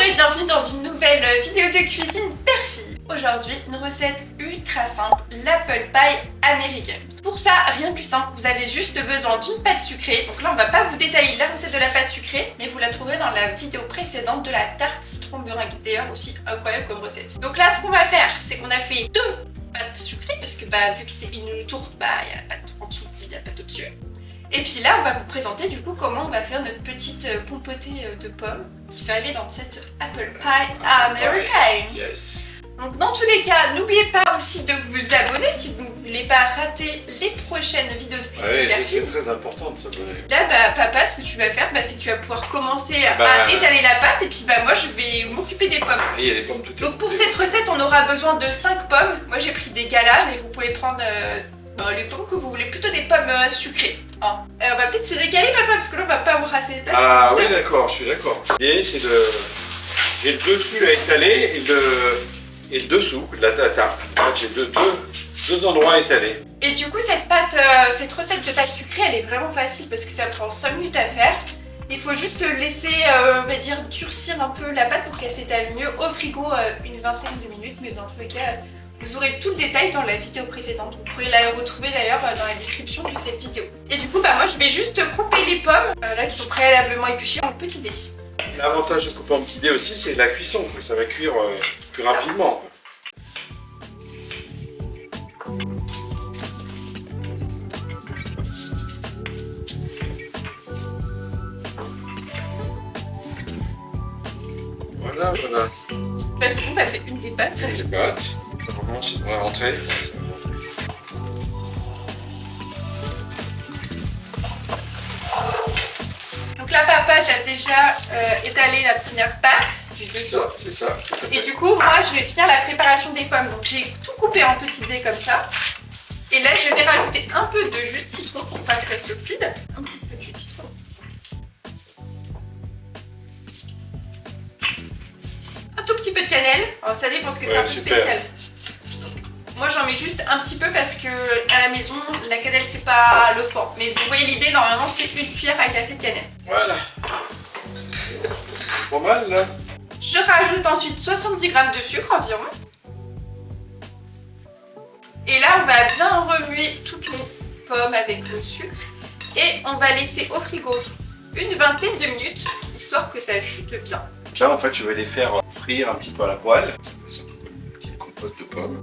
et bienvenue dans une nouvelle vidéo de cuisine Perfie. Aujourd'hui, une recette ultra simple, l'apple pie américaine. Pour ça, rien de plus simple, vous avez juste besoin d'une pâte sucrée. Donc là, on va pas vous détailler la recette de la pâte sucrée, mais vous la trouverez dans la vidéo précédente de la tarte citron meringue. D'ailleurs aussi incroyable comme recette. Donc là, ce qu'on va faire, c'est qu'on a fait deux pâtes sucrées, parce que vu que c'est une tourte, il y a la pâte en dessous et la pâte au-dessus. Et puis là, on va vous présenter du coup comment on va faire notre petite compotée de pommes qui va aller dans cette apple pie américaine. Yes. Donc dans tous les cas, n'oubliez pas aussi de vous abonner si vous ne voulez pas rater les prochaines vidéos de cuisine. Ouais, Perfie. c'est très important de s'abonner. Là, papa, ce que tu vas faire, c'est que tu vas pouvoir commencer à étaler la pâte et puis moi, je vais m'occuper des pommes. Et il y a des pommes toutes. Donc pour cette recette, on aura besoin de 5 pommes. Moi, j'ai pris des galas, mais vous pouvez prendre les pommes que vous voulez, plutôt des pommes sucrées. Hein. On va peut-être se décaler, papa, parce que là, on va pas avoir assez de place. Ah oui, d'accord, je suis d'accord. L'idée, c'est de... J'ai le dessus à étaler et le dessous de la tarte. En fait, j'ai deux endroits étalés. Et du coup, cette recette de pâte sucrée, elle est vraiment facile parce que ça prend 5 minutes à faire. Il faut juste laisser, on va dire, durcir un peu la pâte pour qu'elle s'étale mieux au frigo une vingtaine de minutes. Mais dans tous les cas, vous aurez tout le détail dans la vidéo précédente. Vous pourrez la retrouver d'ailleurs dans la description de cette vidéo. Et du coup, moi, je vais juste couper les pommes, là, qui sont préalablement épluchées en petits dés. L'avantage de couper en petits dés aussi, c'est la cuisson. Ça va cuire plus rapidement. Voilà. Là, c'est bon, t'as fait une des pâtes. Les pâtes. Normalement, ça devrait rentrer. Donc là, papa, t'as déjà étalé la première pâte du dessous. C'est ça. Et du coup, moi, je vais finir la préparation des pommes. Donc j'ai tout coupé en petits dés comme ça. Et là, je vais rajouter un peu de jus de citron pour pas que ça s'oxyde. Un petit peu de jus de citron. Un tout petit peu de cannelle. Alors, ça dépend parce que c'est un peu spécial. Moi, j'en mets juste un petit peu parce que à la maison, la cannelle, c'est pas le fort. Mais vous voyez l'idée, normalement, c'est une cuillère à café de cannelle. Voilà. Pas mal, là. Je rajoute ensuite 70 g de sucre environ. Et là, on va bien remuer toutes les pommes avec le sucre. Et on va laisser au frigo une vingtaine de minutes, histoire que ça chute bien. Là, en fait, je vais les faire frire un petit peu à la poêle. Ça fait ça comme une petite compote de pommes.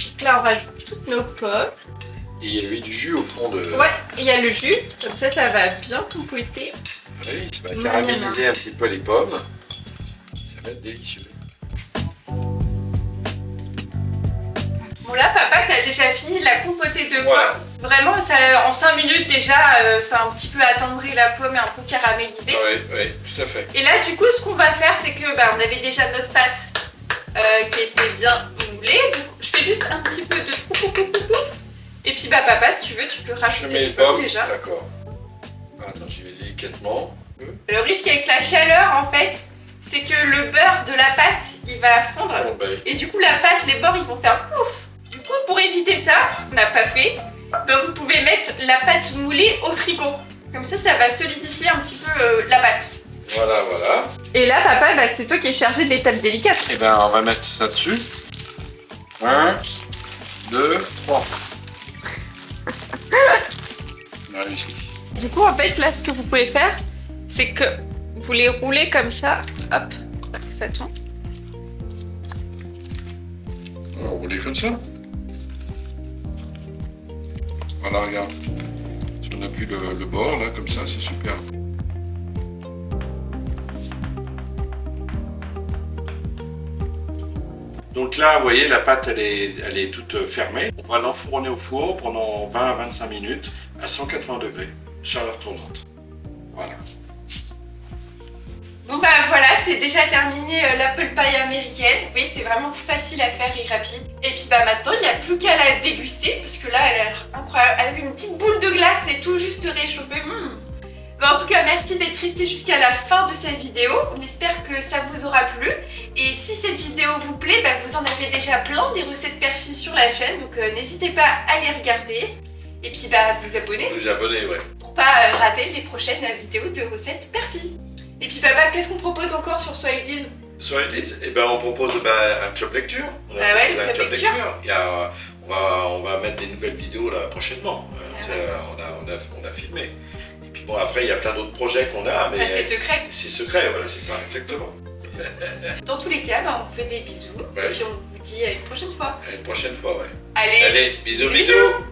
Donc là, on rajoute toutes nos pommes. Et il y a eu du jus au fond de... Ouais, il y a le jus. Comme ça va bien compléter. Oui, ça va caraméliser un petit peu les pommes. Ça va être délicieux. Bon là, papa, t'as déjà fini la compotée de pommes. Voilà. Vraiment, en 5 minutes déjà, ça a un petit peu attendri la pomme et un peu caramélisé. Oui, tout à fait. Et là, du coup, ce qu'on va faire, c'est que on avait déjà notre pâte qui était bien moulée. Donc, je fais juste un petit peu de pouf. Et puis, papa, si tu veux, tu peux rajouter les pommes déjà. D'accord. Attends, j'y vais délicatement. Le risque avec la chaleur, en fait, c'est que le beurre de la pâte, il va fondre. Et du coup, la pâte, les bords, ils vont faire pouf. Du coup, pour éviter ça, ce qu'on n'a pas fait, vous pouvez mettre la pâte moulée au frigo. Comme ça va solidifier un petit peu la pâte. Voilà. Et là, papa, c'est toi qui es chargé de l'étape délicate. Et on va mettre ça dessus. 1, 2, 3. On a réussi. Du coup, en fait, là, ce que vous pouvez faire, c'est que vous les roulez comme ça. Hop, ça tombe. On va rouler comme ça. Voilà, regarde. Si on appuie le bord, là, comme ça, c'est super. Donc là, vous voyez, la pâte, elle est toute fermée. On va l'enfourner au four pendant 20 à 25 minutes à 180 degrés, chaleur tournante. Voilà. Bon voilà, c'est déjà terminé l'apple pie américaine. Vous voyez, c'est vraiment facile à faire et rapide. Et puis maintenant, il n'y a plus qu'à la déguster parce que là, elle a l'air incroyable. Avec une petite boule de glace et tout juste réchauffé. En tout cas, merci d'être resté jusqu'à la fin de cette vidéo. On espère que ça vous aura plu. Et si cette vidéo vous plaît, vous en avez déjà plein des recettes Perfie sur la chaîne. Donc n'hésitez pas à les regarder. Et puis vous abonner. Vous abonner, ouais. Pour pas rater les prochaines vidéos de recettes Perfie. Et puis papa, qu'est-ce qu'on propose encore sur Swahidies? Sur les 10, eh ben, on propose un club lecture. On Ah ouais, propose le un club lecture. Il y a, on va mettre des nouvelles vidéos là prochainement. On a filmé. Et puis bon, après, il y a plein d'autres projets qu'on a. Mais Ah, c'est secret. c'est secret, voilà, c'est ça, exactement. Dans tous les cas, on vous fait des bisous. Ouais. Et puis on vous dit à une prochaine fois. À une prochaine fois, ouais. Allez, Allez, bisous, bisous. bisous.